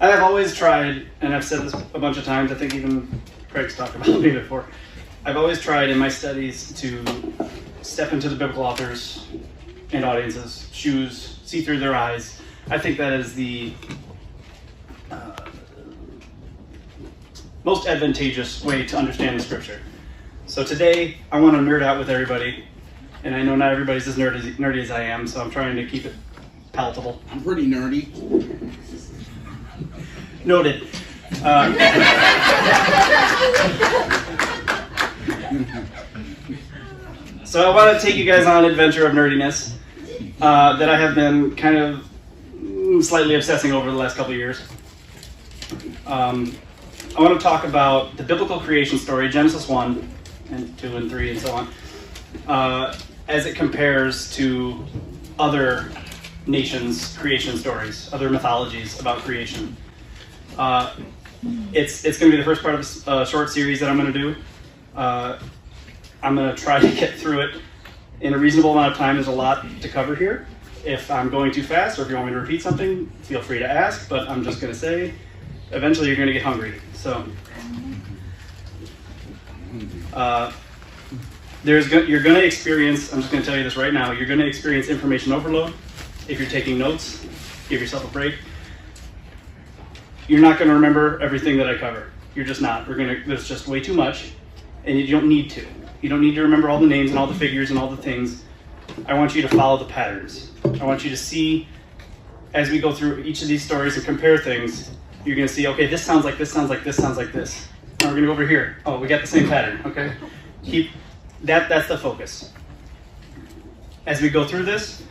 I've always tried, and I've said this a bunch of times, I think even Craig's talked about me before, I've always tried in my studies to step into the biblical authors and audiences' shoes, see through their eyes. I think that is the most advantageous way to understand the scripture. So today, I want to nerd out with everybody, and I know not everybody's as nerdy as I am, so I'm trying to keep it palatable. I'm pretty nerdy. Noted. So I want to take you guys on an adventure of nerdiness that I have been kind of slightly obsessing over the last couple of years. I want to talk about the biblical creation story, Genesis 1 and 2 and 3 and so on, as it compares to other nations' creation stories, other mythologies about creation. It's going to be the first part of a short series that I'm going to do. I'm going to try to get through it in a reasonable amount of time. There's a lot to cover here. If I'm going too fast or if you want me to repeat something, feel free to ask, but I'm just going to say, eventually you're going to get hungry. So, you're going to experience, I'm just going to tell you this right now, you're going to experience information overload. If you're taking notes, give yourself a break. You're not going to remember everything that I cover. You're just not. There's just way too much, and you don't need to. You don't need to remember all the names and all the figures and all the things. I want you to follow the patterns. I want you to see, as we go through each of these stories and compare things, you're going to see, okay, this sounds like this, sounds like this, sounds like this. Now we're going to go over here. Oh, we got the same pattern, okay? That's the focus. As we go through this,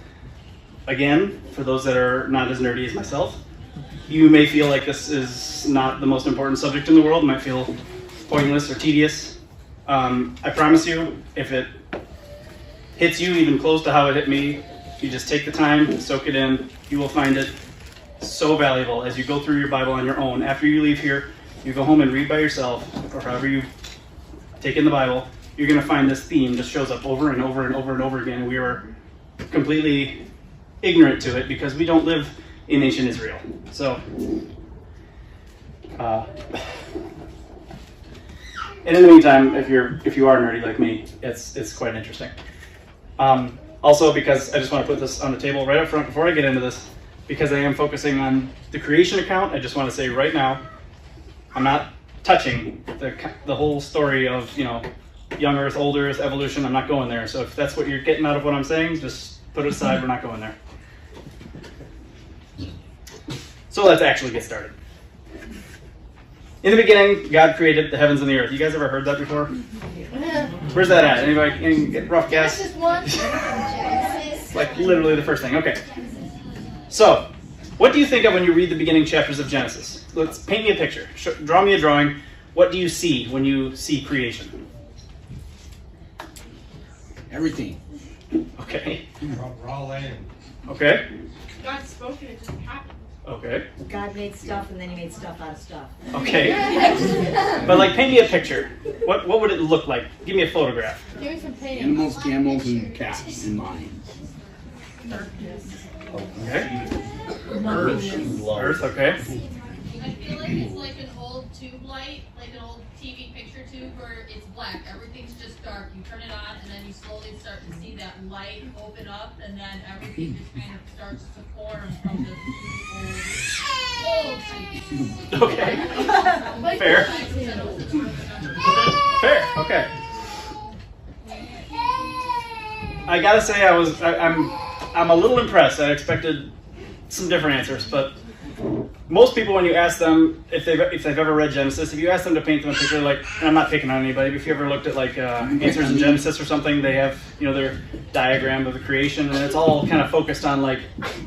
again, for those that are not as nerdy as myself, you may feel like this is not the most important subject in the world. It might feel pointless or tedious. I promise you, if it hits you even close to how it hit me, you just take the time, soak it in. You will find it so valuable as you go through your Bible on your own. After you leave here, you go home and read by yourself, or however you take in the Bible, you're going to find this theme just shows up over and over and over and over again. We are completely ignorant to it because we don't live in ancient Israel. So, and in the meantime, if you are nerdy like me, it's quite interesting. Also, because I just want to put this on the table right up front before I get into this, because I am focusing on the creation account, I just want to say right now, I'm not touching the whole story of, young Earth, old Earth, evolution. I'm not going there. So if that's what you're getting out of what I'm saying, just put it aside. We're not going there. So let's actually get started. In the beginning, God created the heavens and the earth. You guys ever heard that before? Where's that at? Anybody? Any rough guess? Like literally the first thing. Okay. So, what do you think of when you read the beginning chapters of Genesis? Let's paint me a picture. Draw me a drawing. What do you see when you see creation? Everything. Okay. Raw land. Okay. God spoke and it just happened. Okay. God made stuff and then he made stuff out of stuff. Okay. But paint me a picture. What would it look like? Give me a photograph. Give me some pain. Animals, camels, and cats, and lions. Okay. Earth, okay. I feel like it's like an old tube light, like an old TV picture tube where it's black. Everything's just dark. You turn it on and then you slowly start to see that light open up and then everything just kind of starts to form from the old TV. Okay. Fair. Fair, okay. I gotta say I'm a little impressed. I expected some different answers, but most people, when you ask them if they've ever read Genesis, if you ask them to paint them a picture, and I'm not picking on anybody, but if you ever looked at Answers in Genesis or something, they have their diagram of the creation, and it's all kind of focused on a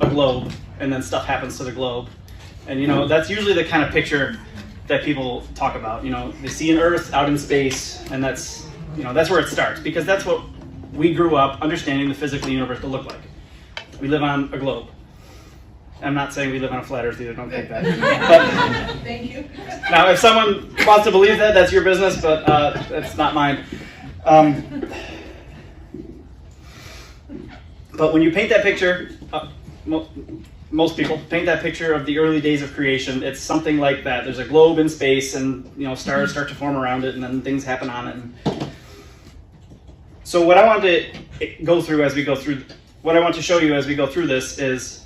globe, and then stuff happens to the globe, and that's usually the kind of picture that people talk about. They see an Earth out in space, and that's where it starts, because that's what we grew up understanding the physical universe to look like. We live on a globe. I'm not saying we live on a flat Earth either, don't think that. But, Thank you. now, if someone wants to believe that, that's your business, but that's not mine. But when you paint that picture, most people paint that picture of the early days of creation. It's something like that. There's a globe in space, and stars start to form around it, and then things happen on it. So what I want to go through as we go through, what I want to show you as we go through this is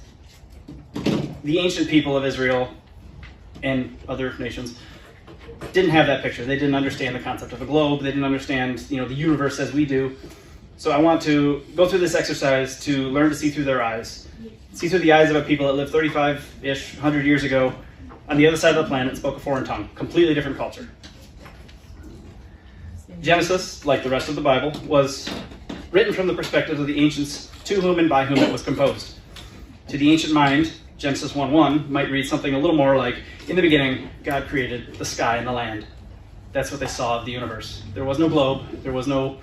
the ancient people of Israel and other nations didn't have that picture. They didn't understand the concept of a globe. They didn't understand, the universe as we do. So I want to go through this exercise to learn to see through their eyes. See through the eyes of a people that lived 35-ish, 100 years ago on the other side of the planet and spoke a foreign tongue. Completely different culture. Genesis, like the rest of the Bible, was written from the perspective of the ancients to whom and by whom it was composed. To the ancient mind, Genesis 1:1 might read something a little more like, in the beginning, God created the sky and the land. That's what they saw of the universe. There was no globe. There was no,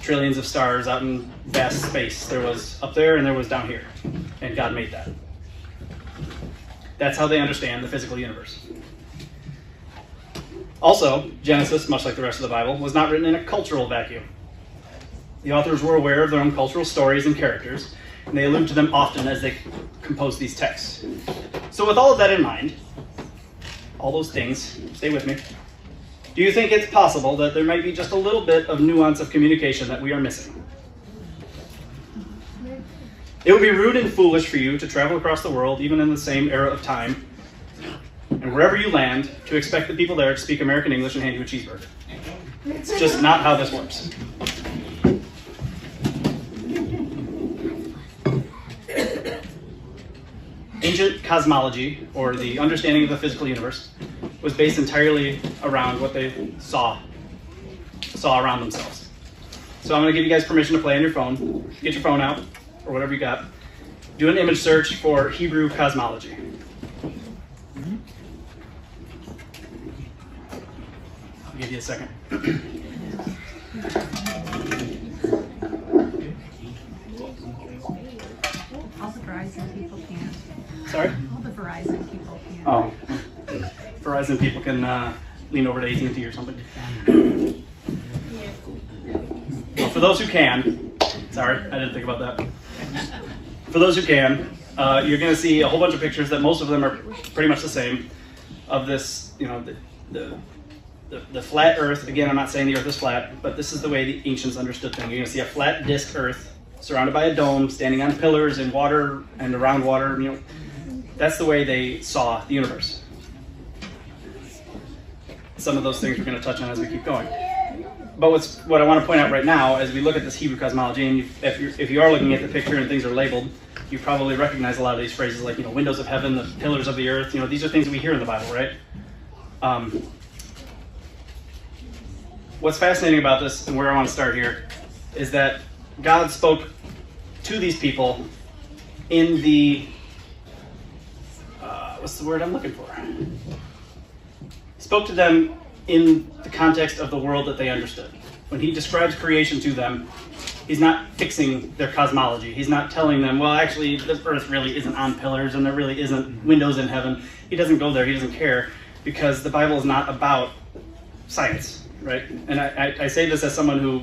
trillions of stars out in vast space. There was up there and there was down here. And God made that. That's how they understand the physical universe. Also, Genesis, much like the rest of the Bible, was not written in a cultural vacuum. The authors were aware of their own cultural stories and characters, and they allude to them often as they compose these texts. So with all of that in mind, all those things, stay with me, do you think it's possible that there might be just a little bit of nuance of communication that we are missing? It would be rude and foolish for you to travel across the world, even in the same era of time, and wherever you land, to expect the people there to speak American English and hand you a cheeseburger. It's just not how this works. Ancient cosmology, or the understanding of the physical universe, was based entirely around what they saw around themselves. So I'm going to give you guys permission to play on your phone. Get your phone out, or whatever you got. Do an image search for Hebrew cosmology. I'll give you a second. All the Verizon people can't. Sorry? All the Verizon people can't. Oh, Verizon people can lean over to AT&T or something. Well, for those who can, sorry, I didn't think about that. For those who can, you're going to see a whole bunch of pictures that most of them are pretty much the same of this, the flat Earth. Again, I'm not saying the Earth is flat, but this is the way the ancients understood things. You're going to see a flat disk Earth surrounded by a dome, standing on pillars in water and around water. That's the way they saw the universe. Some of those things we're going to touch on as we keep going. But what I want to point out right now, as we look at this Hebrew cosmology, and if you are looking at the picture and things are labeled, you probably recognize a lot of these phrases like, windows of heaven, the pillars of the earth. These are things that we hear in the Bible, right? What's fascinating about this, and where I want to start here, is that God spoke to these people in the, what's the word I'm looking for? Spoke to them in the context of the world that they understood. When he describes creation to them, he's not fixing their cosmology. He's not telling them, well, actually, the earth really isn't on pillars and there really isn't windows in heaven. He doesn't go there. He doesn't care, because the Bible is not about science, right? And I say this as someone who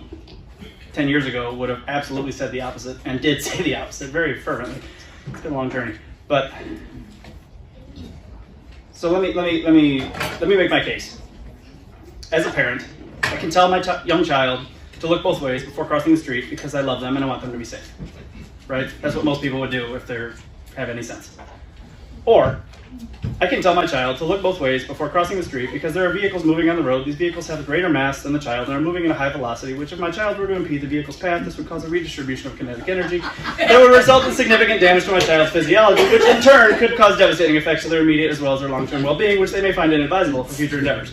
10 years ago would have absolutely said the opposite, and did say the opposite very fervently. It's been a long journey. But so let me make my case. As a parent, I can tell my young child to look both ways before crossing the street because I love them and I want them to be safe. Right? That's what most people would do if they have any sense. Or I can tell my child to look both ways before crossing the street because there are vehicles moving on the road. These vehicles have a greater mass than the child and are moving at a high velocity, which if my child were to impede the vehicle's path, this would cause a redistribution of kinetic energy that would result in significant damage to my child's physiology, which in turn could cause devastating effects to their immediate as well as their long-term well-being, which they may find inadvisable for future endeavors.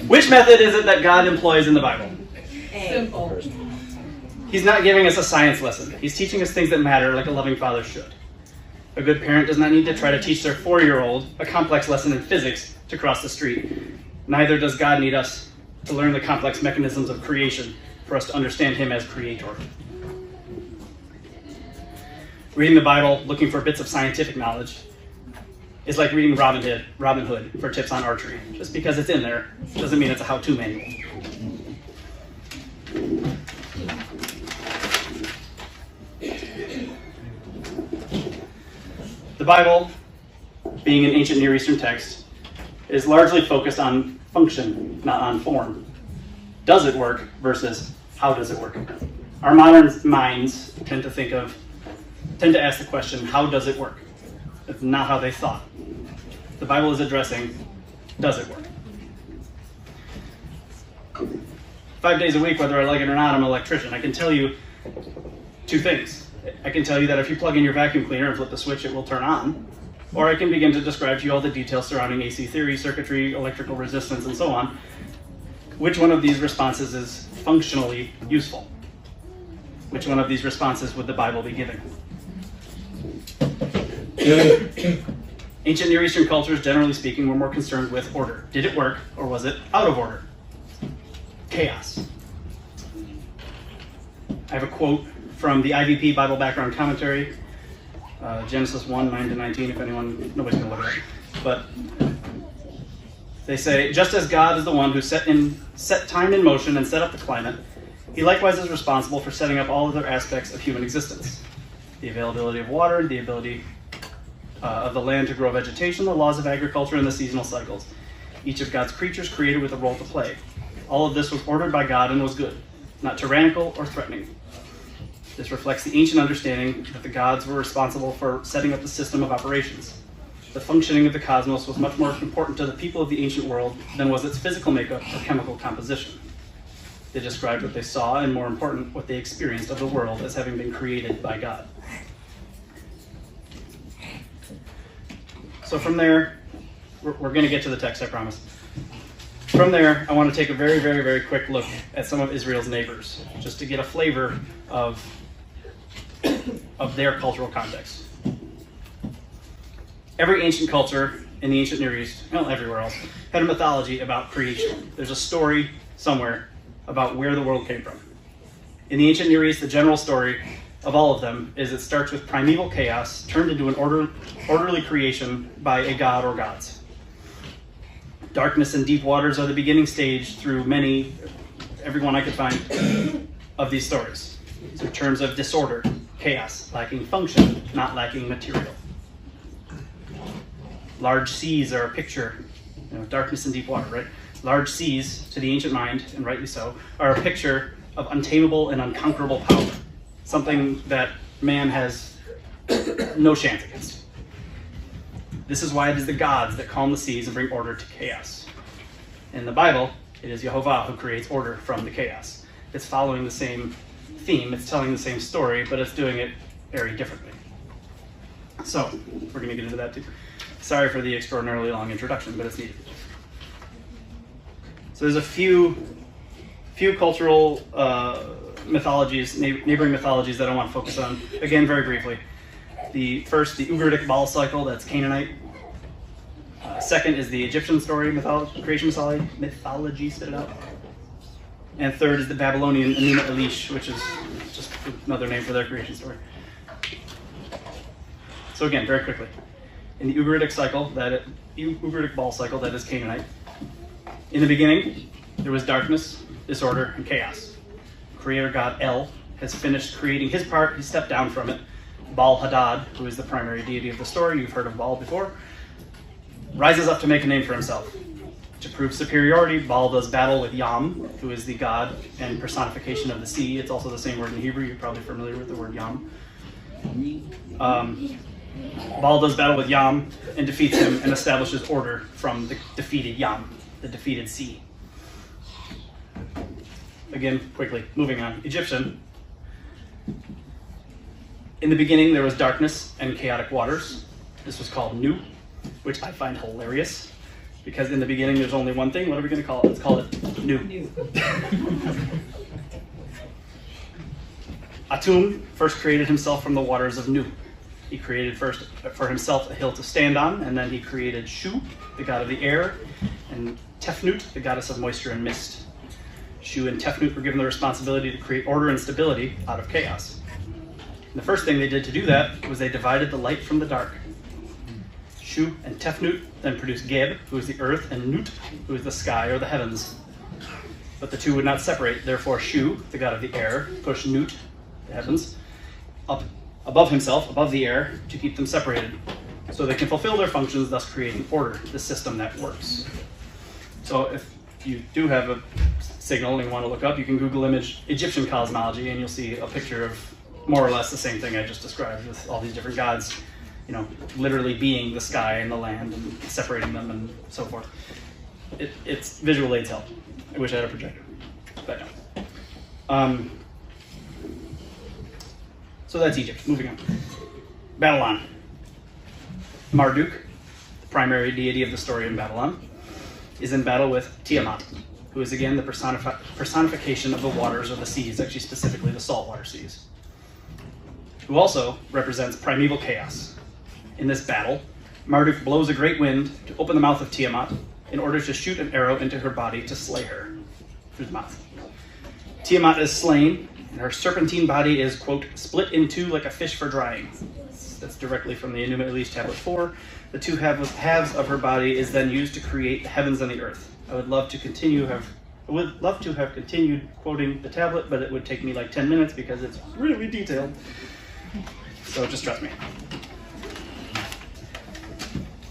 Which method is it that God employs in the Bible? Simple. He's not giving us a science lesson. He's teaching us things that matter like a loving father should. A good parent does not need to try to teach their 4-year-old a complex lesson in physics to cross the street. Neither does God need us to learn the complex mechanisms of creation for us to understand him as creator. Reading the Bible looking for bits of scientific knowledge is like reading Robin Hood for tips on archery. Just because it's in there doesn't mean it's a how-to manual. The Bible, being an ancient Near Eastern text, is largely focused on function, not on form. Does it work versus how does it work? Our modern minds tend to ask the question, how does it work? It's not how they thought. The Bible is addressing, does it work? 5 days a week, whether I like it or not, I'm an electrician. I can tell you two things. I can tell you that if you plug in your vacuum cleaner and flip the switch, it will turn on. Or I can begin to describe to you all the details surrounding AC theory, circuitry, electrical resistance, and so on. Which one of these responses is functionally useful? Which one of these responses would the Bible be giving? Ancient Near Eastern cultures, generally speaking, were more concerned with order. Did it work, or was it out of order? Chaos. I have a quote from the IVP Bible Background Commentary, Genesis 1, 9-19, if nobody's going to look at it. But they say, just as God is the one who set time in motion and set up the climate, he likewise is responsible for setting up all other aspects of human existence. The availability of water, the ability of the land to grow vegetation, the laws of agriculture, and the seasonal cycles. Each of God's creatures created with a role to play. All of this was ordered by God and was good, not tyrannical or threatening. This reflects the ancient understanding that the gods were responsible for setting up the system of operations. The functioning of the cosmos was much more important to the people of the ancient world than was its physical makeup or chemical composition. They described what they saw, and more important, what they experienced of the world as having been created by God. So from there, we're going to get to the text, I promise. From there, I want to take a very, very, very quick look at some of Israel's neighbors, just to get a flavor of their cultural context. Every ancient culture in the ancient Near East, well, everywhere else, had a mythology about creation. There's a story somewhere about where the world came from. In the ancient Near East, the general story of all of them is it starts with primeval chaos turned into an orderly creation by a god or gods. Darkness and deep waters are the beginning stage through everyone I could find, of these stories. These are terms of disorder, chaos, lacking function, not lacking material. Large seas are a picture, darkness and deep water, right? Large seas, to the ancient mind, and rightly so, are a picture of untamable and unconquerable power, something that man has no chance against. This is why it is the gods that calm the seas and bring order to chaos. In the Bible, it is Jehovah who creates order from the chaos. It's following the same theme, it's telling the same story, but it's doing it very differently. So, we're going to get into that too. Sorry for the extraordinarily long introduction, but it's needed. So there's a few cultural mythologies, neighboring mythologies that I want to focus on, again, very briefly. The first, the Ugaritic Baal cycle, that's Canaanite. Second is the Egyptian story, creation mythology, spit it out. And third is the Babylonian Enuma Elish, which is just another name for their creation story. So again, very quickly. In the Ugaritic Baal cycle, that is Canaanite. In the beginning, there was darkness, disorder, and chaos. Creator god El has finished creating his part. He stepped down from it. Baal Hadad, who is the primary deity of the story, you've heard of Baal before, rises up to make a name for himself. To prove superiority, Baal does battle with Yam, who is the god and personification of the sea. It's also the same word in Hebrew. You're probably familiar with the word Yam. Baal does battle with Yam and defeats him and establishes order from the defeated Yam, the defeated sea. Again, quickly, moving on. Egyptian. In the beginning, there was darkness and chaotic waters. This was called Nu, which I find hilarious, because in the beginning, there's only one thing. What are we going to call it? Let's call it Nu. Atum first created himself from the waters of Nu. He created first for himself a hill to stand on, and then he created Shu, the god of the air, and Tefnut, the goddess of moisture and mist. Shu and Tefnut were given the responsibility to create order and stability out of chaos. And the first thing they did to do that was they divided the light from the dark. Shu and Tefnut then produced Geb, who is the earth, and Nut, who is the sky or the heavens. But the two would not separate, therefore Shu, the god of the air, pushed Nut, the heavens, up above himself, above the air, to keep them separated. so they can fulfill their functions, thus creating order, the system that works. So if you do have a signal and you want to look up, you can Google image Egyptian cosmology and you'll see a picture of more or less the same thing I just described, with all these different gods, literally being the sky and the land and separating them and so forth. It's visual aids help. I wish I had a projector, but no. So that's Egypt. Moving on. Babylon. Marduk, the primary deity of the story in Babylon, is in battle with Tiamat, who is again the personification of the waters or the seas, actually specifically the saltwater seas, who also represents primeval chaos. In this battle, Marduk blows a great wind to open the mouth of Tiamat in order to shoot an arrow into her body to slay her through the mouth. Tiamat is slain, and her serpentine body is, quote, split in two like a fish for drying. That's directly from the Enuma Elish Tablet 4. The two halves of her body is then used to create the heavens and the earth. I would love to have continued quoting the tablet, but it would take me like 10 minutes because it's really detailed. So just trust me.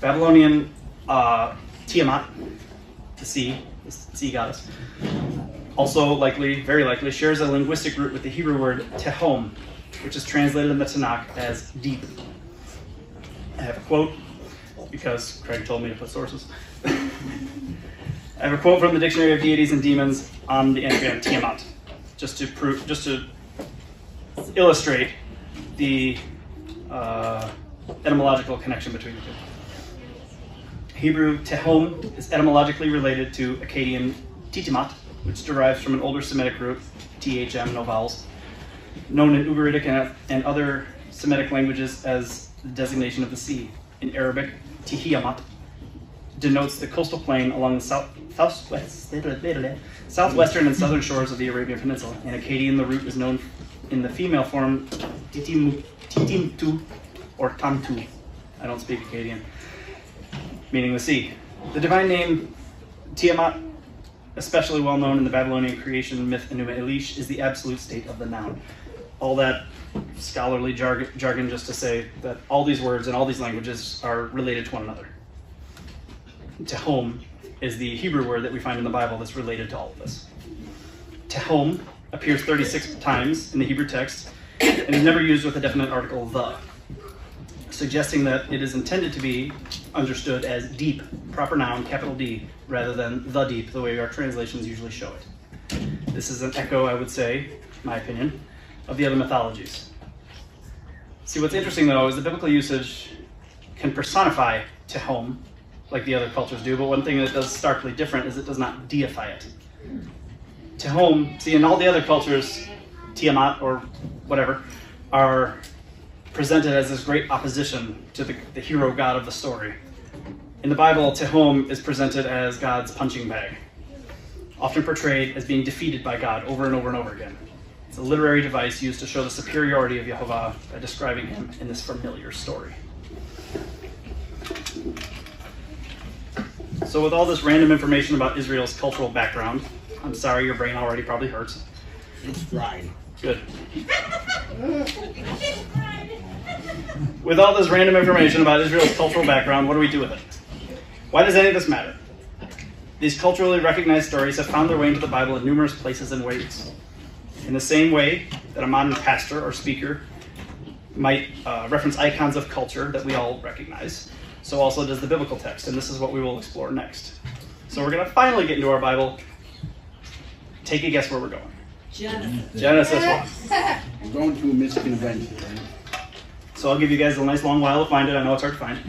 Babylonian Tiamat, the sea goddess, also very likely shares a linguistic root with the Hebrew word tehom, which is translated in the Tanakh as deep. I have a quote, because Craig told me to put sources. I have a quote from the Dictionary of Deities and Demons on the entry on Tiamat, just to illustrate the etymological connection between the two. Hebrew tehom is etymologically related to Akkadian titimat, which derives from an older Semitic root, thm, no vowels, known in Ugaritic and other Semitic languages as the designation of the sea. In Arabic, tihiyamat denotes the coastal plain along the southwestern and southern shores of the Arabian Peninsula. In Akkadian, the root is known in the female form titimtu or tamtu. I don't speak Akkadian, meaning the sea. The divine name Tiamat, especially well known in the Babylonian creation myth Enuma Elish, is the absolute state of the noun. All that scholarly jargon just to say that all these words in all these languages are related to one another. Tehom is the Hebrew word that we find in the Bible that's related to all of this. Tehom appears 36 times in the Hebrew text and is never used with a definite article the, suggesting that it is intended to be understood as deep, proper noun, capital D, rather than the deep, the way our translations usually show it. This is an echo, I would say, my opinion, of the other mythologies. See, what's interesting though is the biblical usage can personify Tehom like the other cultures do, but one thing that does starkly different is it does not deify it. Tehom, see, in all the other cultures, Tiamat or whatever, are presented as this great opposition to the hero god of the story. In the Bible, Tehom is presented as God's punching bag, often portrayed as being defeated by God over and over and over again. It's a literary device used to show the superiority of Yehovah by describing him in this familiar story. So with all this random information about Israel's cultural background, I'm sorry your brain already probably hurts. It's fried. Good. With all this random information about Israel's cultural background, what do we do with it? Why does any of this matter? These culturally recognized stories have found their way into the Bible in numerous places and ways. In the same way that a modern pastor or speaker might reference icons of culture that we all recognize, so also does the biblical text, and this is what we will explore next. So we're going to finally get into our Bible. Take a guess where we're going. Genesis 1. I'm going to a Michigan event. So I'll give you guys a nice long while to find it. I know it's hard to find.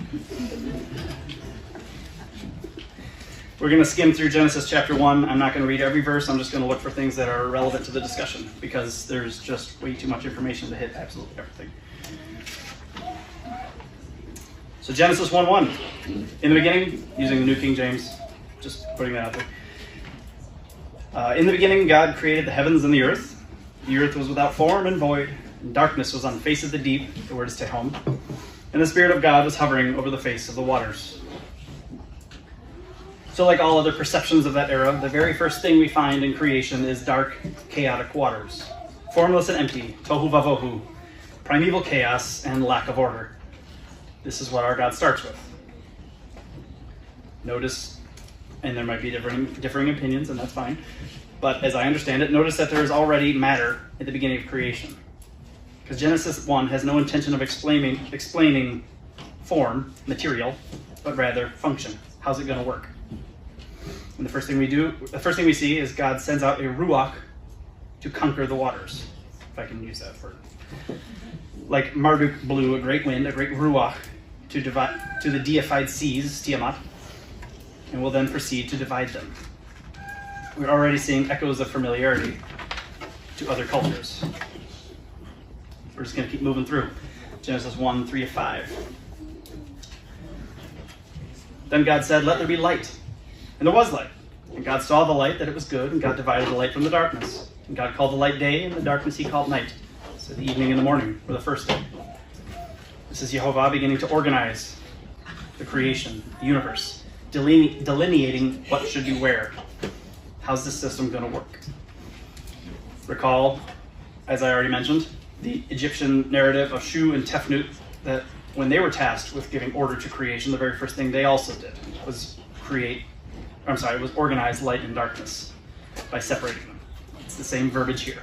We're going to skim through Genesis chapter 1. I'm not going to read every verse. I'm just going to look for things that are relevant to the discussion because there's just way too much information to hit absolutely everything. So Genesis 1:1. In the beginning, using the New King James, just putting that out there. In the beginning, God created the heavens and the earth. The earth was without form and void, and darkness was on the face of the deep, the word is tehom, and the Spirit of God was hovering over the face of the waters. So like all other perceptions of that era, the very first thing we find in creation is dark, chaotic waters. Formless and empty, tohu vavohu, primeval chaos, and lack of order. This is what our God starts with. Notice, and there might be differing opinions, and that's fine, but as I understand it, notice that there is already matter at the beginning of creation. Because Genesis 1 has no intention of explaining form, material, but rather function. How's it going to work? And the first thing we see is God sends out a ruach to conquer the waters, if I can use that word. Like Marduk blew a great wind, a great ruach, to the deified seas, Tiamat, and will then proceed to divide them. We're already seeing echoes of familiarity to other cultures. We're just going to keep moving through. Genesis 1, 3-5. Then God said, "Let there be light." And there was light. And God saw the light, that it was good, and God divided the light from the darkness. And God called the light day, and the darkness he called night. So the evening and the morning were the first day. This is Yehovah beginning to organize the creation, the universe, delineating what should be where. How's this system going to work? Recall, as I already mentioned, the Egyptian narrative of Shu and Tefnut, that when they were tasked with giving order to creation, the very first thing they also did was organize light and darkness by separating them. It's the same verbiage here.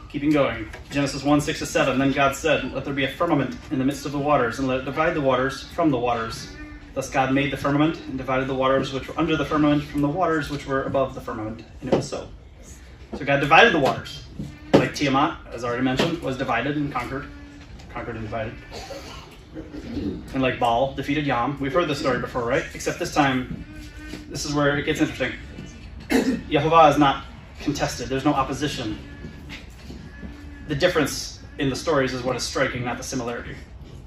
Keeping going. Genesis 1, 6-7. Then God said, "Let there be a firmament in the midst of the waters, and let it divide the waters from the waters." Thus God made the firmament, and divided the waters which were under the firmament from the waters which were above the firmament. And it was so. So God divided the waters. Like Tiamat, as already mentioned, was divided and conquered and divided. And like Baal defeated Yam. We've heard this story before, right? Except this time, this is where it gets interesting. Yehovah is not contested. There's no opposition. The difference in the stories is what is striking, not the similarity.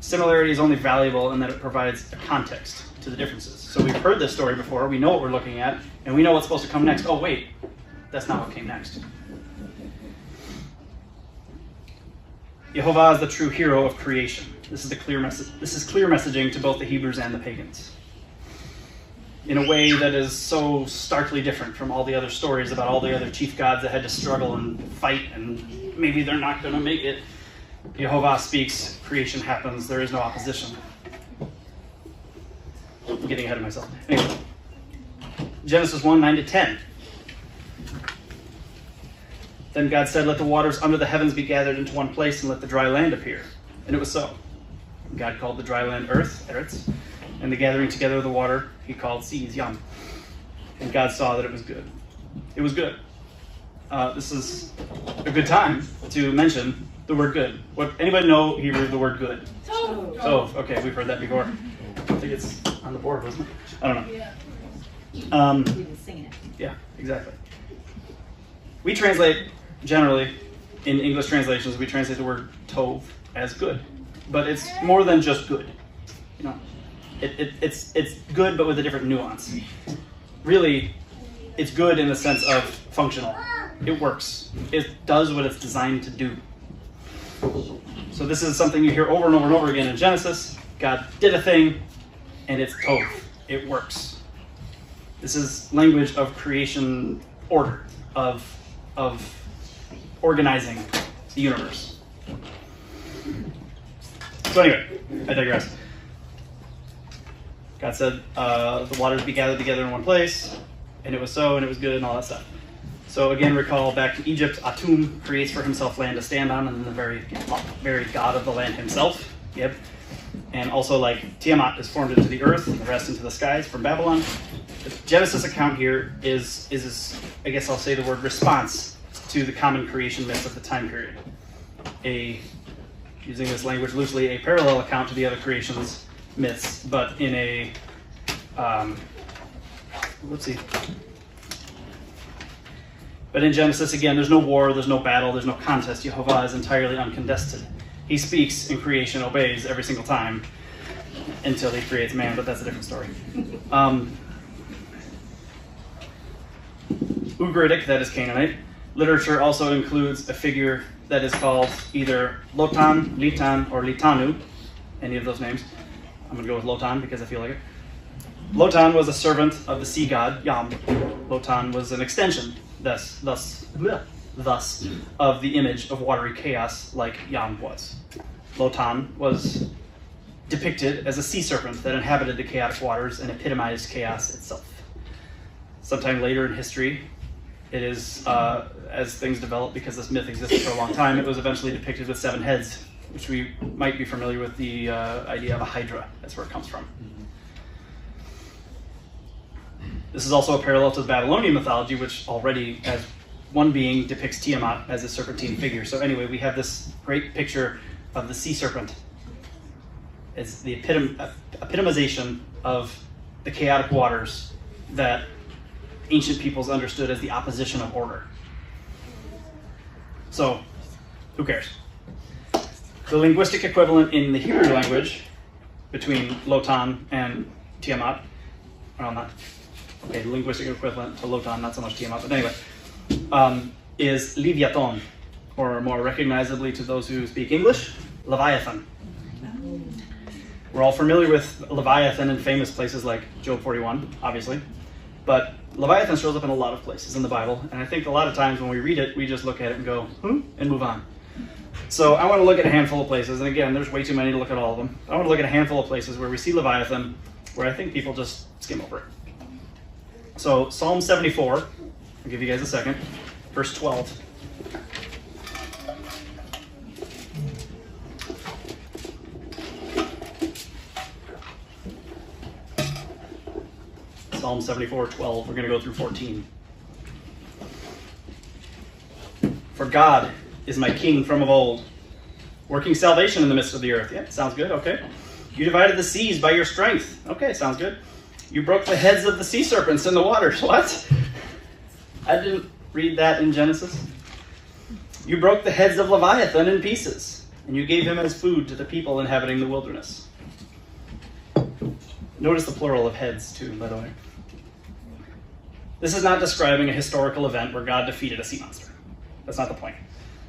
Similarity is only valuable in that it provides a context to the differences. So we've heard this story before, we know what we're looking at, and we know what's supposed to come next. Oh wait, that's not what came next. Yehovah is the true hero of creation. This is clear messaging to both the Hebrews and the pagans. In a way that is so starkly different from all the other stories about all the other chief gods that had to struggle and fight, and maybe they're not going to make it. Yehovah speaks, creation happens, there is no opposition. I'm getting ahead of myself. Anyway, Genesis 1, 9-10. Then God said, "Let the waters under the heavens be gathered into one place, and let the dry land appear." And it was so. God called the dry land earth, Eretz, and the gathering together of the water he called seas, Yam. And God saw that it was good. It was good. This is a good time to mention the word good. Anybody know Hebrew, the word good? Tov. Okay, we've heard that before. I think it's on the board, wasn't it? I don't know. Yeah. We've been singing it. Yeah, exactly. We translate, generally, in English translations, we translate the word tov as good. But it's more than just good. You know, it's good, but with a different nuance. Really, it's good in the sense of functional. It works. It does what it's designed to do. So this is something you hear over and over and over again in Genesis. God did a thing, and it's tov. It works. This is language of creation order, of organizing the universe. So anyway, I digress. God said, the waters be gathered together in one place, and it was so, and it was good, and all that stuff. So again, recall back to Egypt, Atum creates for himself land to stand on, and then the very god of the land himself, Yeb. And also like Tiamat is formed into the earth, and the rest into the skies from Babylon. The Genesis account here is I guess I'll say the word response to the common creation myths of the time period. Using this language loosely, a parallel account to the other creations myths, but in a, But in Genesis, again, there's no war, there's no battle, there's no contest. Yehovah is entirely uncontested. He speaks and creation obeys every single time until he creates man, but that's a different story. Ugaritic, that is Canaanite, literature also includes a figure that is called either Lotan, Litan, or Litanu, any of those names. I'm going to go with Lotan because I feel like it. Lotan was a servant of the sea god, Yam. Lotan was an extension, thus thus, of the image of watery chaos like Yam was. Lotan was depicted as a sea serpent that inhabited the chaotic waters and epitomized chaos itself. Sometime later in history, it is, as things developed, because this myth existed for a long time, it was eventually depicted with 7 heads, which we might be familiar with the idea of a hydra. That's where it comes from. This is also a parallel to the Babylonian mythology, which already, as one being, depicts Tiamat as a serpentine figure. So anyway, we have this great picture of the sea serpent. It's the epitomization of the chaotic waters that ancient peoples understood as the opposition of order. So, who cares? The linguistic equivalent in the Hebrew language between Lotan and Tiamat, well, not, okay, the linguistic equivalent to Lotan, not so much Tiamat, but anyway, is Leviathan, or more recognizably to those who speak English, Leviathan. We're all familiar with Leviathan in famous places like Job 41, obviously, but Leviathan shows up in a lot of places in the Bible, and I think a lot of times when we read it, we just look at it and go, and move on. So I want to look at a handful of places, and again, there's way too many to look at all of them. I want to look at a handful of places where we see Leviathan, where I think people just skim over it. So Psalm 74, I'll give you guys a second, verse 12. Psalm 74:12. We're going to go through 14. For God is my king from of old, working salvation in the midst of the earth. Yeah, sounds good. Okay. You divided the seas by your strength. Okay, sounds good. You broke the heads of the sea serpents in the waters. What? I didn't read that in Genesis. You broke the heads of Leviathan in pieces, and you gave him as food to the people inhabiting the wilderness. Notice the plural of heads, too, by the way. This is not describing a historical event where God defeated a sea monster. That's not the point.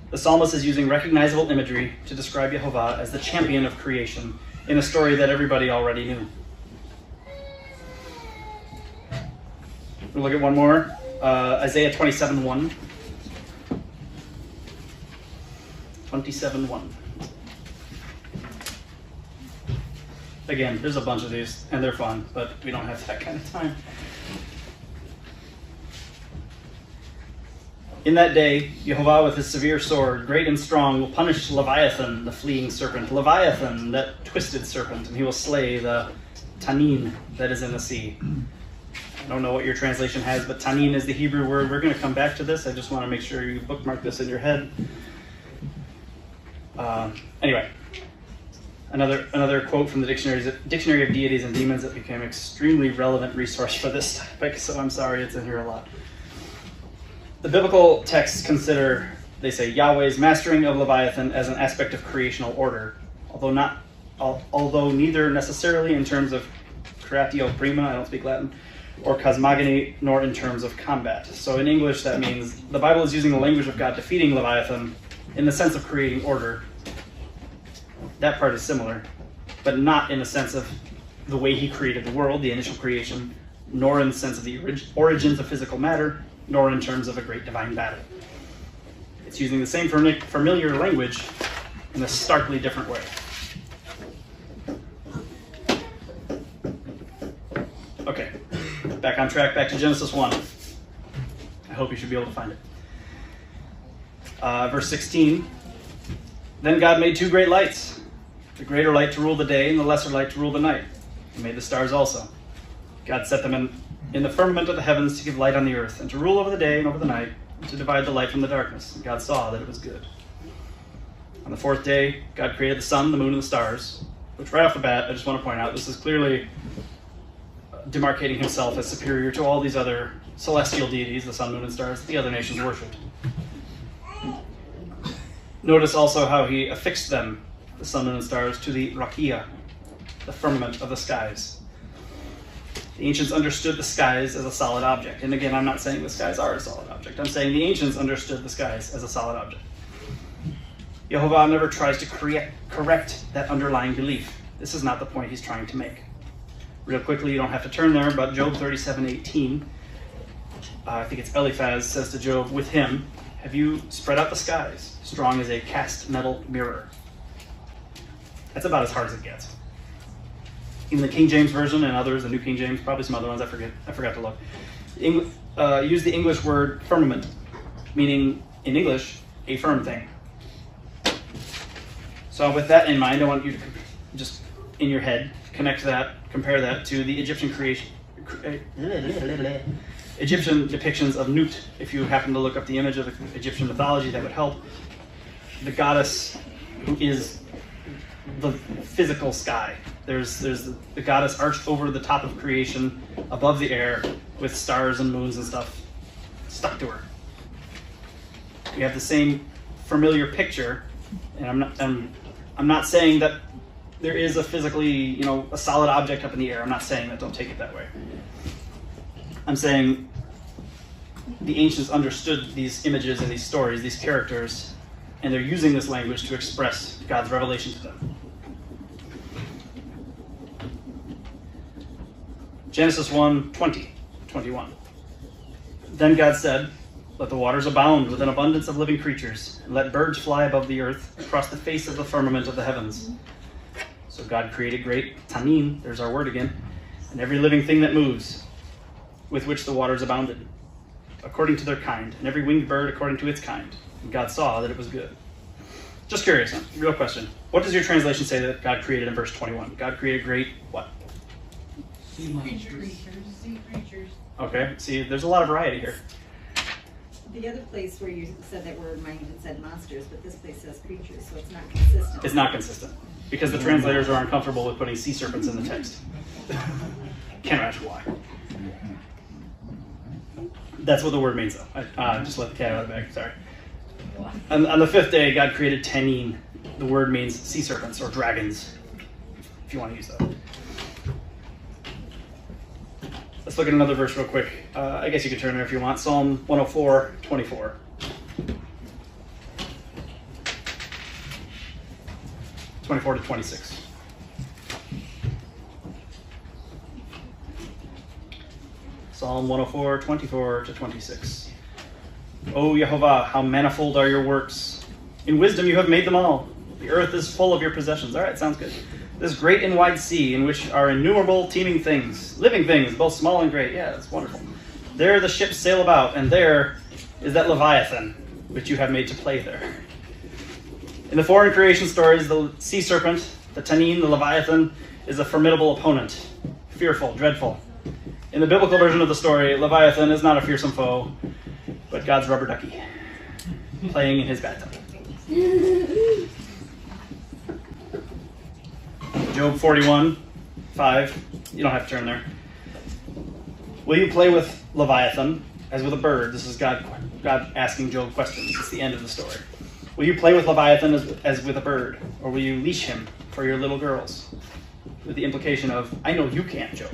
The psalmist is using recognizable imagery to describe Yehovah as the champion of creation in a story that everybody already knew. We'll look at one more. Isaiah 27:1. 27:1. Again, there's a bunch of these, and they're fun, but we don't have that kind of time. In that day, Yehovah with his severe sword, great and strong, will punish Leviathan, the fleeing serpent, Leviathan, that twisted serpent, and he will slay the Tanin that is in the sea. I don't know what your translation has, but Tanin is the Hebrew word. We're going to come back to this. I just want to make sure you bookmark this in your head. Anyway, another quote from the Dictionary of Deities and Demons that became an extremely relevant resource for this topic, so I'm sorry it's in here a lot. The biblical texts consider, they say, Yahweh's mastering of Leviathan as an aspect of creational order, although neither necessarily in terms of creatio prima, I don't speak Latin, or cosmogony, nor in terms of combat. So in English, that means the Bible is using the language of God defeating Leviathan in the sense of creating order. That part is similar, but not in the sense of the way he created the world, the initial creation, nor in the sense of the origins of physical matter, nor in terms of a great divine battle. It's using the same familiar language in a starkly different way. Okay, back on track, back to Genesis 1. I hope you should be able to find it. Verse 16, then God made 2 great lights, the greater light to rule the day and the lesser light to rule the night. He made the stars also. God set them in the firmament of the heavens to give light on the earth, and to rule over the day and over the night, and to divide the light from the darkness. And God saw that it was good. On the 4th day, God created the sun, the moon, and the stars, which right off the bat, I just want to point out, this is clearly demarcating himself as superior to all these other celestial deities, the sun, moon, and stars, that the other nations worshipped. Notice also how he affixed them, the sun, moon, and stars, to the rakia, the firmament of the skies. The ancients understood the skies as a solid object. And again, I'm not saying the skies are a solid object. I'm saying the ancients understood the skies as a solid object. Yehovah never tries to correct that underlying belief. This is not the point he's trying to make. Real quickly, you don't have to turn there, but Job 37:18, I think it's Eliphaz, says to Job, with him have you spread out the skies, strong as a cast metal mirror. That's about as hard as it gets. In the King James Version and others, the New King James, probably some other ones, I forgot to look, use the English word firmament, meaning, in English, a firm thing. So with that in mind, I want you to just, in your head, compare that to the Egyptian depictions of Nut. If you happen to look up the image of the Egyptian mythology, that would help. The goddess who is the physical sky. There's the goddess arched over the top of creation, above the air, with stars and moons and stuff stuck to her. We have the same familiar picture, and I'm not saying that there is a physically, a solid object up in the air. I'm not saying that. Don't take it that way. I'm saying the ancients understood these images and these stories, these characters, and they're using this language to express God's revelation to them. Genesis 1:20-21. Then God said, "Let the waters abound with an abundance of living creatures, and let birds fly above the earth across the face of the firmament of the heavens." So God created great tanin, there's our word again, and every living thing that moves, with which the waters abounded, according to their kind, and every winged bird according to its kind. And God saw that it was good. Just curious, real question. What does your translation say that God created in verse 21? God created great what? Creatures. Sea creatures. Okay, see, there's a lot of variety here. The other place where you said that word might have said monsters, but this place says creatures, so it's not consistent. It's not consistent, because the translators are uncomfortable with putting sea serpents in the text. Can't imagine why. That's what the word means, though. I just let the cat out of the bag, sorry. On the fifth day, God created tanin. The word means sea serpents or dragons, if you want to use that. Let's look at another verse real quick. I guess you can turn there if you want. Psalm 104:24. (24 to 26). Psalm 104:24 to 26. O Yehovah, how manifold are your works. In wisdom you have made them all. The earth is full of your possessions. All right, sounds good. This great and wide sea in which are innumerable teeming things, living things, both small and great. Yeah, that's wonderful. There the ships sail about, and there is that Leviathan, which you have made to play there. In the foreign creation stories, the sea serpent, the tanin, the Leviathan, is a formidable opponent, fearful, dreadful. In the biblical version of the story, Leviathan is not a fearsome foe, but God's rubber ducky, playing in his bathtub. Job 41:5. You don't have to turn there. Will you play with Leviathan as with a bird? This is God asking Job questions. It's the end of the story. Will you play with Leviathan as with a bird? Or will you leash him for your little girls? With the implication of, I know you can't, Job,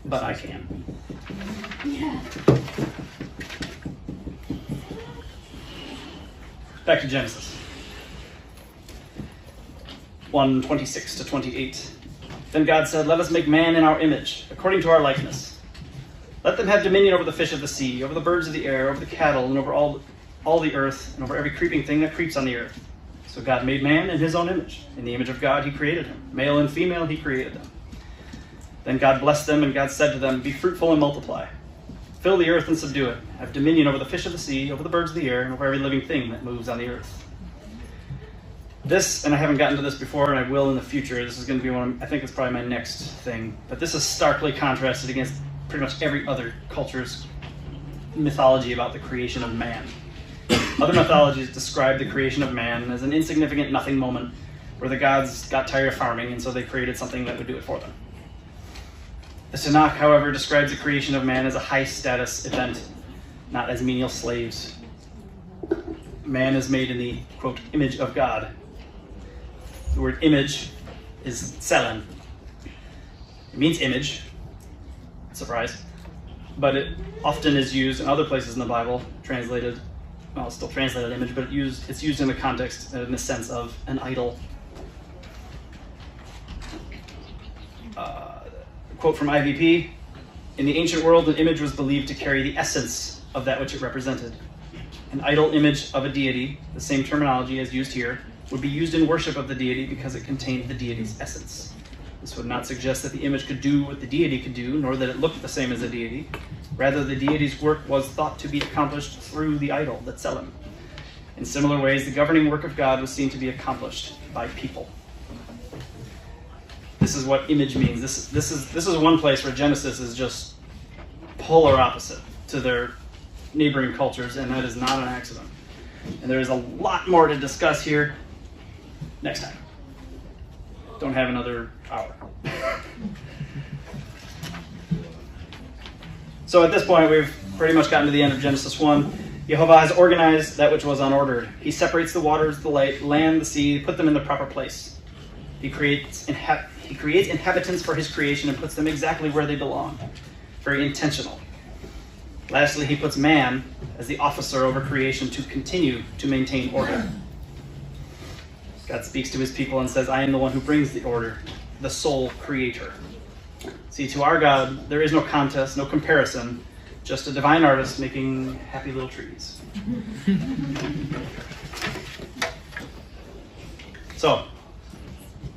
but I can. Yeah. Back to Genesis 1:26 to 28. Then God said, "Let us make man in our image, according to our likeness. Let them have dominion over the fish of the sea, over the birds of the air, over the cattle, and over all the earth, and over every creeping thing that creeps on the earth." So God made man in his own image. In the image of God he created him. Male and female he created them. Then God blessed them, and God said to them, "Be fruitful and multiply. Fill the earth and subdue it. Have dominion over the fish of the sea, over the birds of the air, and over every living thing that moves on the earth." This, and I haven't gotten to this before, and I will in the future. This is going to be I think it's probably my next thing. But this is starkly contrasted against pretty much every other culture's mythology about the creation of man. Other mythologies describe the creation of man as an insignificant nothing moment where the gods got tired of farming, and so they created something that would do it for them. The Tanakh, however, describes the creation of man as a high-status event, not as menial slaves. Man is made in the, quote, image of God. The word image is tselem. It means image. Surprise. But it often is used in other places in the Bible, translated, well, it's still translated image, but it's used in the context, in the sense of an idol. Quote from IVP, "In the ancient world, an image was believed to carry the essence of that which it represented. An idol image of a deity, the same terminology as used here, would be used in worship of the deity because it contained the deity's essence. This would not suggest that the image could do what the deity could do, nor that it looked the same as the deity. Rather, the deity's work was thought to be accomplished through the idol, the tselem. In similar ways, the governing work of God was seen to be accomplished by people. This is what image means. This is one place where Genesis is just polar opposite to their neighboring cultures, and that is not an accident. And there is a lot more to discuss here next time. Don't have another hour. So at this point, we've pretty much gotten to the end of Genesis 1. Jehovah has organized that which was unordered. He separates the waters, the land, the sea, put them in the proper place. He creates inhabitants for his creation and puts them exactly where they belong. Very intentional. Lastly, he puts man as the officer over creation to continue to maintain order. God speaks to his people and says, I am the one who brings the order, the sole creator. See, to our God, there is no contest, no comparison, just a divine artist making happy little trees. So,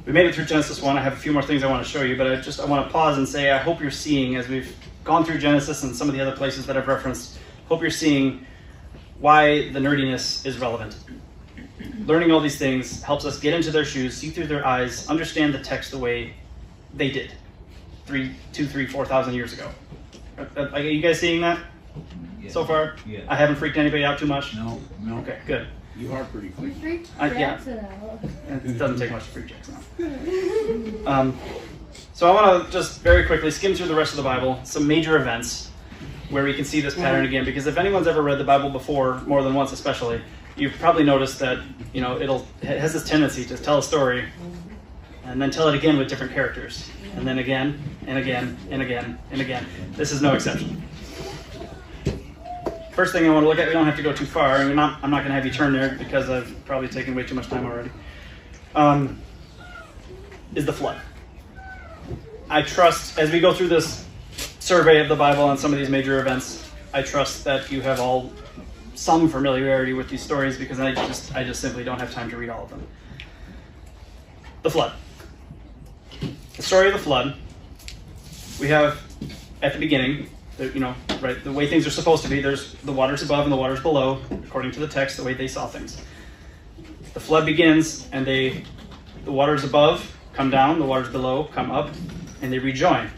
we made it through Genesis 1. I have a few more things I want to show you, but I want to pause and say I hope you're seeing, as we've gone through Genesis and some of the other places that I've referenced, hope you're seeing why the nerdiness is relevant. Learning all these things helps us get into their shoes, see through their eyes, understand the text the way they did 4,000 years ago. Are you guys seeing that so far? Yeah. I haven't freaked anybody out too much? No. Okay, good. You are pretty quick. Yeah. It doesn't take much to freak checks now. So I want to just very quickly skim through the rest of the Bible, some major events where we can see this pattern again, because if anyone's ever read the Bible before, more than once especially, you've probably noticed that it has this tendency to tell a story and then tell it again with different characters, and then again and again and again and again. This is no exception. First thing I want to look at, we don't have to go too far, and I'm not going to have you turn there because I've probably taken way too much time already, is the flood. I trust, as we go through this survey of the Bible on some of these major events, I trust that you have all some familiarity with these stories, because I just simply don't have time to read all of them. The flood. The story of the flood, we have at the beginning, right, the way things are supposed to be. There's the waters above and the waters below, according to the text, the way they saw things. The flood begins, and the waters above come down, the waters below come up, and they rejoin.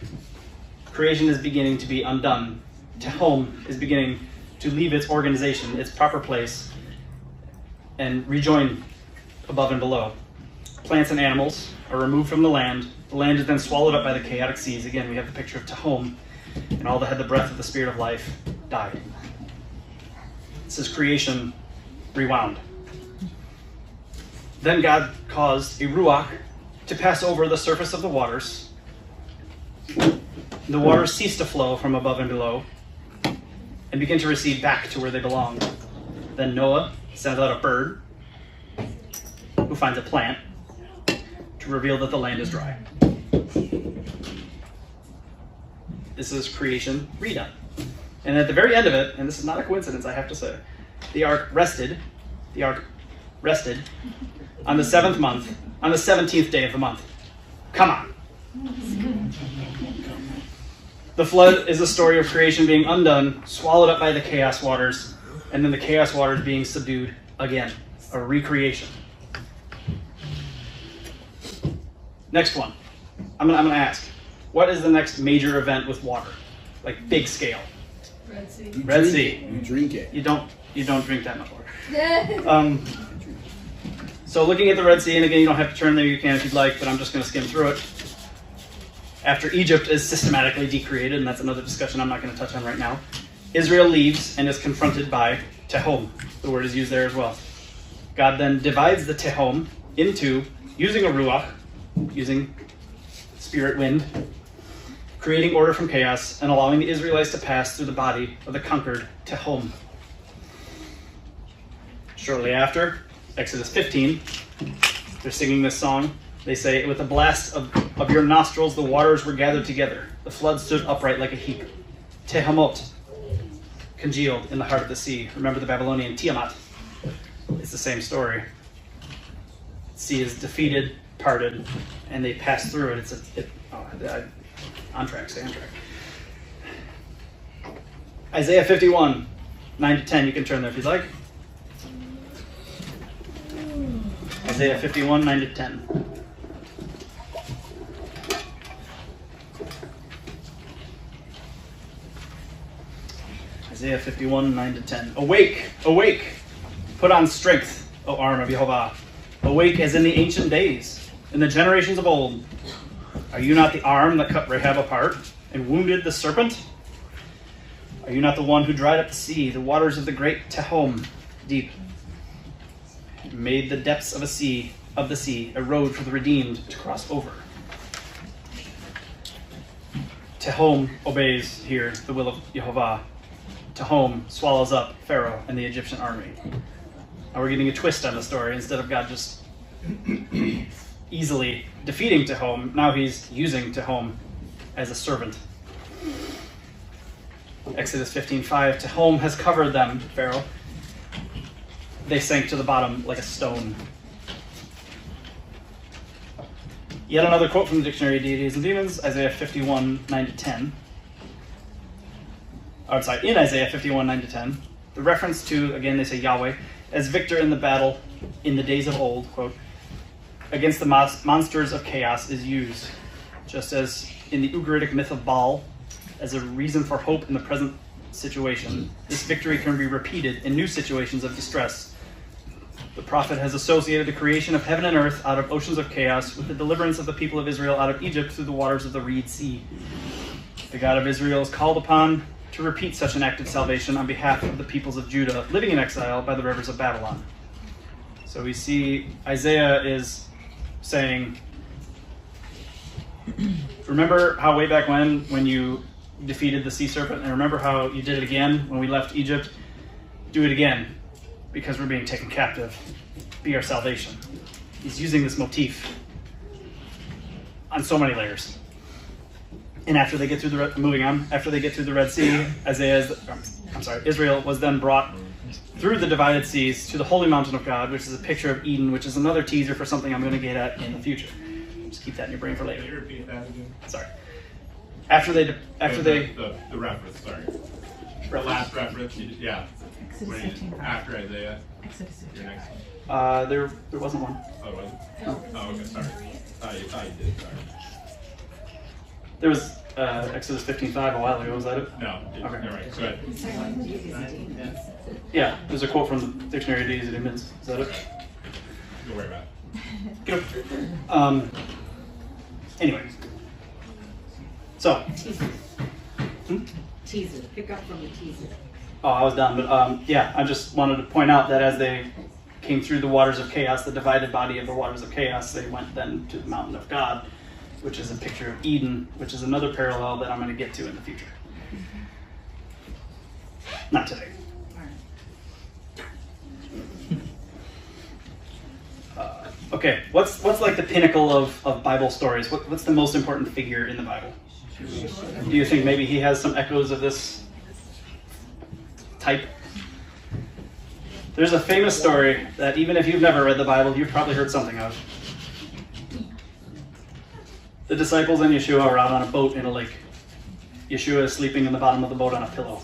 Creation is beginning to be undone. Tehom is beginning to leave its organization, its proper place, and rejoin above and below. Plants and animals are removed from the land. The land is then swallowed up by the chaotic seas. Again, we have the picture of Tehom, and all that had the breath of the spirit of life died. This is creation rewound. Then God caused a ruach to pass over the surface of the waters. The waters cease to flow from above and below and begin to recede back to where they belong. Then Noah sends out a bird who finds a plant to reveal that the land is dry. This is creation redone. And at the very end of it, and this is not a coincidence, I have to say, the ark rested on the 7th month, on the 17th day of the month. Come on. The flood is a story of creation being undone, swallowed up by the chaos waters, and then the chaos waters being subdued again. A recreation. Next one. I'm gonna ask, what is the next major event with water? Like big scale. Red Sea. Red Sea. You drink it. You don't drink that much water. So looking at the Red Sea, and again, you don't have to turn there, you can if you'd like, but I'm just going to skim through it. After Egypt is systematically decreated, and that's another discussion I'm not going to touch on right now, Israel leaves and is confronted by Tehom. The word is used there as well. God then divides the Tehom into, using a ruach, using spirit wind, creating order from chaos, and allowing the Israelites to pass through the body of the conquered Tehom. Shortly after, Exodus 15, they're singing this song. They say, with a blast of your nostrils, the waters were gathered together. The flood stood upright like a heap. Tehomot. congealed in the heart of the sea. Remember the Babylonian Tiamat? It's the same story. Sea is defeated, parted, and they pass through it. On track, stay on track. Isaiah 51, 9-10. You can turn there if you'd like. Isaiah 51, 9-10. Isaiah 51, 9-10. Awake, awake, put on strength, O arm of Jehovah. Awake as in the ancient days, in the generations of old. Are you not the arm that cut Rahab apart and wounded the serpent? Are you not the one who dried up the sea, the waters of the great Tehom deep, and made the depths of the sea a road for the redeemed to cross over? Tehom obeys here the will of Jehovah. Tehom swallows up Pharaoh and the Egyptian army. Now we're getting a twist on the story. Instead of God just easily defeating Tehom, now he's using Tehom as a servant. Exodus 15:5, Tehom has covered them, Pharaoh. They sank to the bottom like a stone. Yet another quote from the Dictionary of Deities and Demons, Isaiah 51, 9-10. In Isaiah 51, 9-10, the reference to, again, they say Yahweh, as victor in the battle in the days of old, quote, against the monsters of chaos is used, just as in the Ugaritic myth of Baal, as a reason for hope in the present situation. This victory can be repeated in new situations of distress. The prophet has associated the creation of heaven and earth out of oceans of chaos with the deliverance of the people of Israel out of Egypt through the waters of the Reed Sea. The God of Israel is called upon to repeat such an act of salvation on behalf of the peoples of Judah living in exile by the rivers of Babylon. So we see Isaiah is saying, remember how way back when you defeated the sea serpent, and remember how you did it again when we left Egypt? Do it again, because we're being taken captive. Be our salvation. He's using this motif on so many layers. And after they get through after they get through the Red Sea, Israel was then brought through the divided seas to the holy mountain of God, which is a picture of Eden, which is another teaser for something I'm going to get at in the future. Just keep that in your brain for later. Can you repeat that again? Sorry. After they The reference, sorry. Reference. Last reference, yeah. Exodus 15. After Isaiah, Exodus your 15. next one. There wasn't one. Oh, it wasn't? Oh, okay, sorry. I did, sorry. There was Exodus 15:5 a while ago. Was that it? No, Okay. you're right. Go ahead. Yeah, there's a quote from the Dictionary of Deities and Demons. Is that it? Don't worry about it. Get up. Anyway. So. Teaser, pick up from the teaser. Oh, I was done. But yeah, I just wanted to point out that as they came through the waters of chaos, the divided body of the waters of chaos, they went then to the mountain of God, which is a picture of Eden, which is another parallel that I'm going to get to in the future. Not today. Okay, what's like the pinnacle of Bible stories? What's the most important figure in the Bible? Do you think maybe he has some echoes of this type? There's a famous story that even if you've never read the Bible, you've probably heard something of. The disciples and Yeshua are out on a boat in a lake. Yeshua is sleeping in the bottom of the boat on a pillow.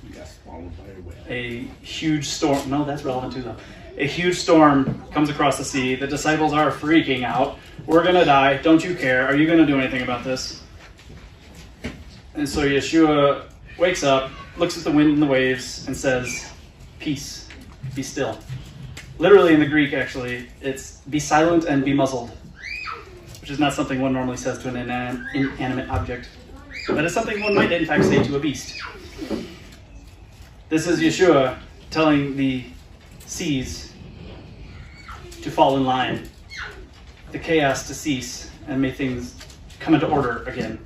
You got swallowed by a whale. A huge storm, no, that's relevant too though. A huge storm comes across the sea. The disciples are freaking out. We're gonna die, don't you care? Are you gonna do anything about this? And so Yeshua wakes up, looks at the wind and the waves, and says, peace, be still. Literally in the Greek, actually, it's be silent and be muzzled, which is not something one normally says to an inanimate object, but it's something one might in fact say to a beast. This is Yeshua telling the seas to fall in line, the chaos to cease, and may things come into order again.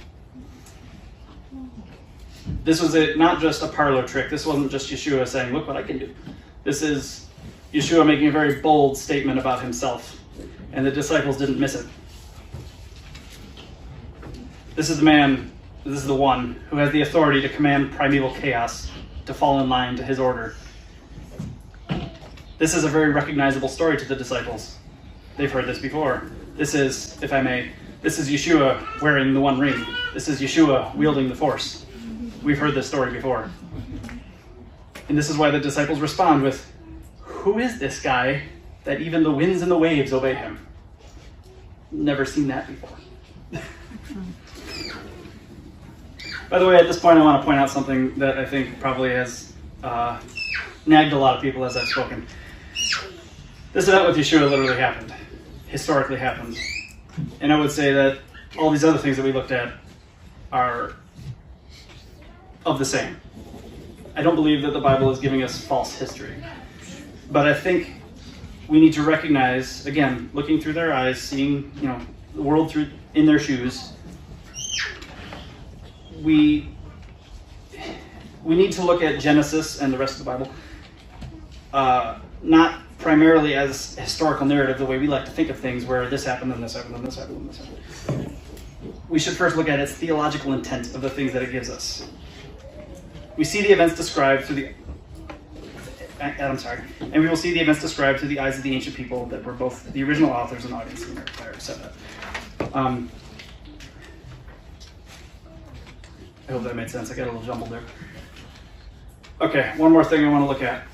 This was not just a parlor trick. This wasn't just Yeshua saying, look what I can do. This is Yeshua making a very bold statement about himself, and the disciples didn't miss it. This is the one who has the authority to command primeval chaos to fall in line to his order. This is a very recognizable story to the disciples. They've heard this before. This is, if I may, this is Yeshua wearing the one ring. This is Yeshua wielding the force. We've heard this story before. And this is why the disciples respond with, "Who is this guy that even the winds and the waves obey him?" Never seen that before. By the way, at this point, I want to point out something that I think probably has nagged a lot of people as I've spoken. This event with Yeshua literally happened, historically happened. And I would say that all these other things that we looked at are of the same. I don't believe that the Bible is giving us false history. But I think we need to recognize, again, looking through their eyes, seeing, the world through in their shoes, we need to look at Genesis and the rest of the Bible, not primarily as historical narrative, the way we like to think of things, where this happened and this happened and this happened and this happened. We should first look at its theological intent of the things that it gives us. We see the events described through and we will see the events described through the eyes of the ancient people that were both the original authors and audience. I already said that. I hope that made sense. I got a little jumbled there. Okay, one more thing I want to look at.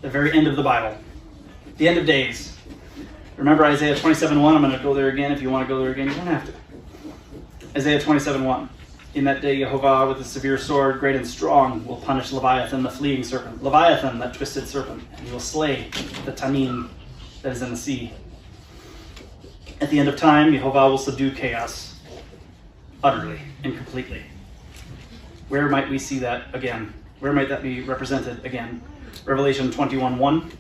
The very end of the Bible. The end of days. Remember Isaiah 27:1? I'm going to go there again. If you want to go there again, you don't have to. Isaiah 27:1. In that day, Yehovah with a severe sword, great and strong, will punish Leviathan, the fleeing serpent. Leviathan, that twisted serpent. And he will slay the Tanin that is in the sea. At the end of time, Yehovah will subdue chaos utterly and completely. Where might we see that again? Where might that be represented again? Revelation 21:1. I'm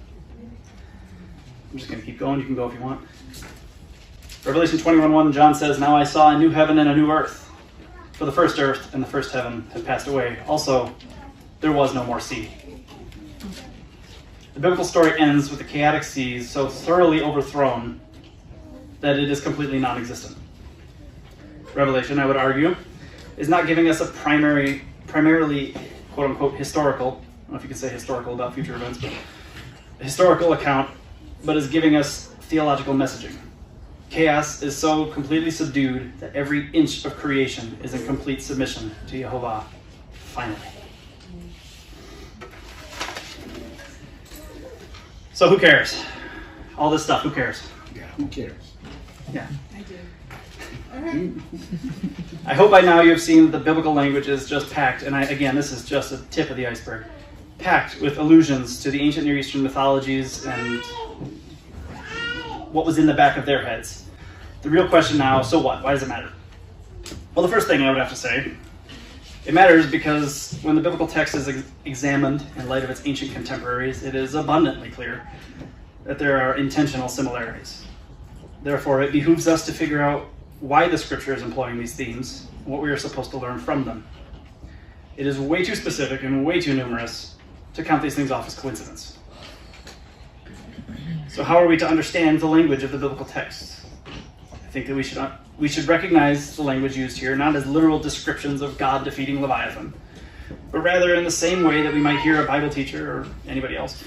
just going to keep going. You can go if you want. Revelation 21:1, John says, "Now I saw a new heaven and a new earth. For the first earth and the first heaven had passed away. Also, there was no more sea." The biblical story ends with the chaotic seas so thoroughly overthrown that it is completely non-existent. Revelation, I would argue, is not giving us a primarily, quote-unquote, historical, I don't know if you can say historical about future events, but a historical account, but is giving us theological messaging. Chaos is so completely subdued that every inch of creation is in complete submission to Yehovah, finally. So who cares? All this stuff, who cares? Yeah, who cares? Yeah. I do. I hope by now you have seen that the biblical language is just packed, and again, this is just a tip of the iceberg, packed with allusions to the ancient Near Eastern mythologies and what was in the back of their heads. The real question now, so what? Why does it matter? Well, the first thing I would have to say, it matters because when the biblical text is examined in light of its ancient contemporaries, it is abundantly clear that there are intentional similarities. Therefore, it behooves us to figure out why the scripture is employing these themes and what we are supposed to learn from them. It is way too specific and way too numerous to count these things off as coincidence. So how are we to understand the language of the biblical text? I think that we should recognize the language used here not as literal descriptions of God defeating Leviathan, but rather in the same way that we might hear a Bible teacher or anybody else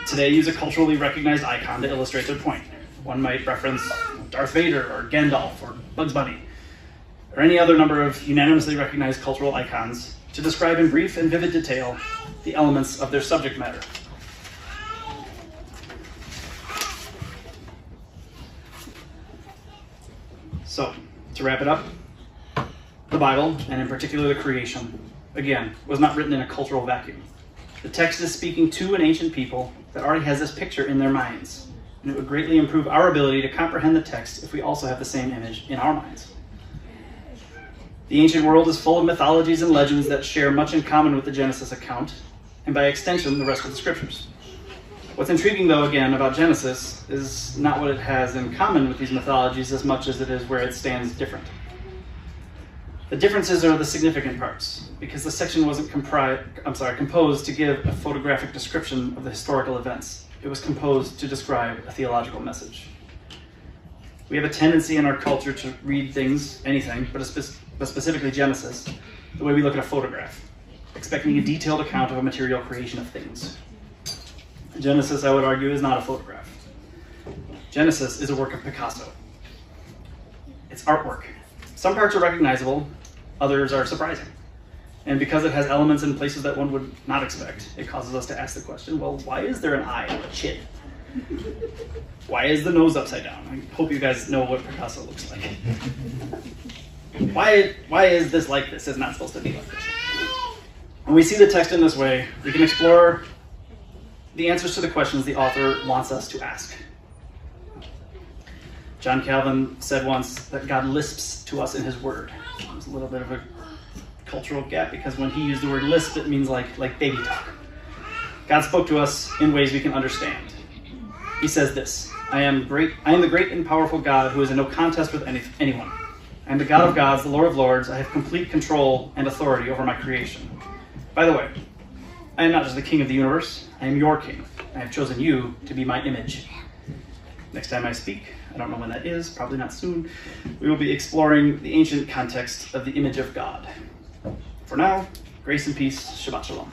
today use a culturally recognized icon to illustrate their point. One might reference Darth Vader or Gandalf or Bugs Bunny or any other number of unanimously recognized cultural icons to describe in brief and vivid detail the elements of their subject matter. So, to wrap it up, the Bible, and in particular the creation, again, was not written in a cultural vacuum. The text is speaking to an ancient people that already has this picture in their minds, and it would greatly improve our ability to comprehend the text if we also have the same image in our minds. The ancient world is full of mythologies and legends that share much in common with the Genesis account, and by extension, the rest of the scriptures. What's intriguing, though, again, about Genesis is not what it has in common with these mythologies as much as it is where it stands different. The differences are the significant parts, because the section wasn't composed to give a photographic description of the historical events. It was composed to describe a theological message. We have a tendency in our culture to read things, anything, but specifically Genesis, the way we look at a photograph. expecting a detailed account of a material creation of things. Genesis, I would argue, is not a photograph. Genesis is a work of Picasso. It's artwork. Some parts are recognizable, others are surprising. And because it has elements in places that one would not expect, it causes us to ask the question, well, why is there an eye on the chin? Why is the nose upside down? I hope you guys know what Picasso looks like. Why is this like this? It's not supposed to be like this. When we see the text in this way, we can explore the answers to the questions the author wants us to ask. John Calvin said once that God lisps to us in his word. There's a little bit of a cultural gap because when he used the word lisp, it means like baby talk. God spoke to us in ways we can understand. He says this, I am the great and powerful God who is in no contest with anyone. I am the God of gods, the Lord of lords. I have complete control and authority over my creation. By the way, I am not just the king of the universe, I am your king. I have chosen you to be my image. Next time I speak, I don't know when that is, probably not soon, we will be exploring the ancient context of the image of God. For now, grace and peace, Shabbat Shalom.